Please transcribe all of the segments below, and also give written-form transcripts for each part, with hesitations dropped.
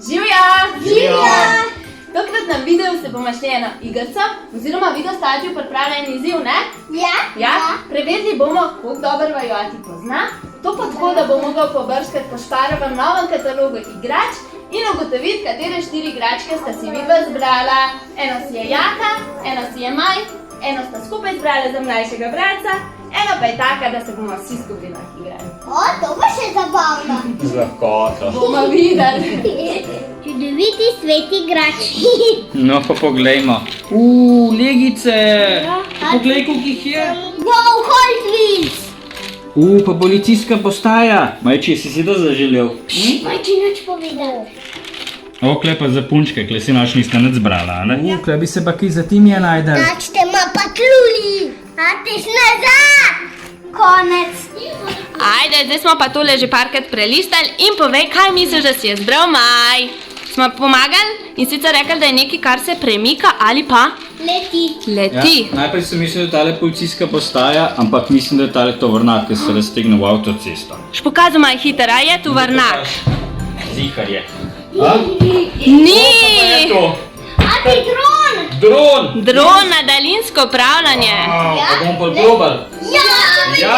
Živja! Živja! Tokrat na videu se bomo šli eno igrico, oziroma video stadijo pripravljen izziv, ne? Ja? Preverili bomo, koliko dobro vaju ati pozna. To pa tako, da bo mogel pobrskati po Šparovem novem katalogu igrač in ugotoviti, katere 4 igračke sta si vidva zbrala. Eno si je Jaka, eno si je Maj, eno sta skupaj zbrala za mlajšega bratca, eno pa je taka, da se bomo vsi skupaj lahko igrali. O, to bo še zabavno. Z lahkoto. Bomo videli. Čudoviti svet igrač. No, pa poglejmo. Legice! Poglej, koliko jih je. Wow, Hot Wheels. Pa policijska postaja. Majči, si to zaželel? Majči nič povedal. Okle pa za punčke, kle si naš niste nič zbrala, ne? Kle bi se pa kaj za tim je najdel. Načte ma patruli. Ateš nazad. Konec. Ajde, zdaj smo pa tole že parkrat prelistali in povej, kaj misliš, da si je zbral Maj. Smo pomagali in sicer rekli, da je nekaj, kar se premika ali pa Leti. Najprej sem mislil, da je tale policijska postaja, ampak mislim, da je tale tovornjak, ki se raztegne v avtocesto. Še pokazal Maj hiter, a je tovornjak? Zihar je. Ni! Ati dron. Dron! Dron na daljinsko upravljanje. Pa bomo pa probali. Ja.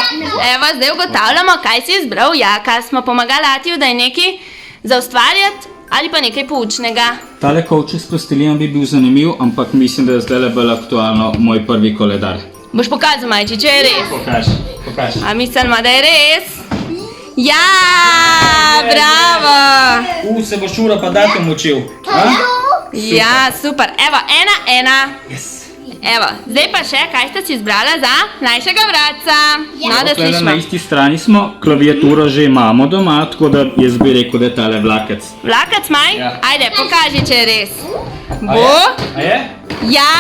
Evo, zdaj ugotavljamo, kaj si izbral Jaka. Smo pomagali Atiju, da je nekaj za ustvarjati ali pa nekaj poučnega. Tale kovček s plastilinom bi bil zanimiv, ampak mislim, da je zdaj bolj aktualno moj prvi koledar. Boš pokazal, Majči, če je res? Pokaži. A mislimo, da je res? Ja, bravo! Se boš ura pa datum učil. Ja, super. Evo, 1-1. Yes. Evo, zdaj pa še, kaj ste si izbrala za mlajšega bratca? No, da Tukaj na slišimo. isti strani smo, klaviaturo že imamo doma, tako da jaz bi rekel, da je tale vlakec. Vlakac, Maj? Ja. Ajde, pokaži, če je res. A je? Ja,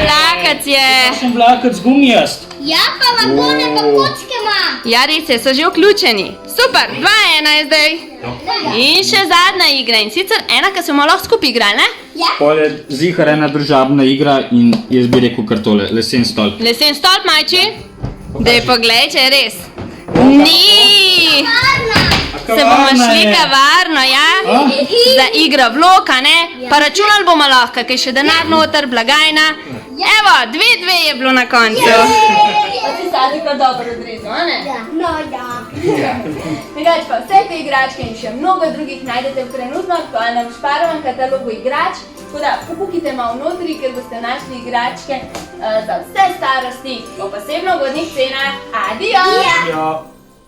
vlakac je. Sem vlakec gumijast. Ja, pa vagone pa kocke ima. Ja, res je, so že vključeni. Super, 2-1 je zdaj. In še zadnja igra, in sicer ena, ki smo lahko skupaj igrali, ne? Ja. Pol je zihar ena družabna igra in jaz bi rekel kar tole, lesen stolp. Lesen stolp, Majči? Daj poglej, če je res. Ni! Se bomo šli kavarno, ja? Za igro vloka, ne? Pa računali bomo lahko, kaj še denar noter, blagajna. Evo, 2-2 je bilo na koncu. Pa si Sadi kar dobro odrezal, a ne? No, ja. Drugač pa vse te igračke in še mnogo drugih najdete v trenutno aktualnem Šparovem katalogu igrač, tako da pokukite malo notri, ker boste našli igračke za vse starosti po posebno ugodnih cenah. Adijo! Ja.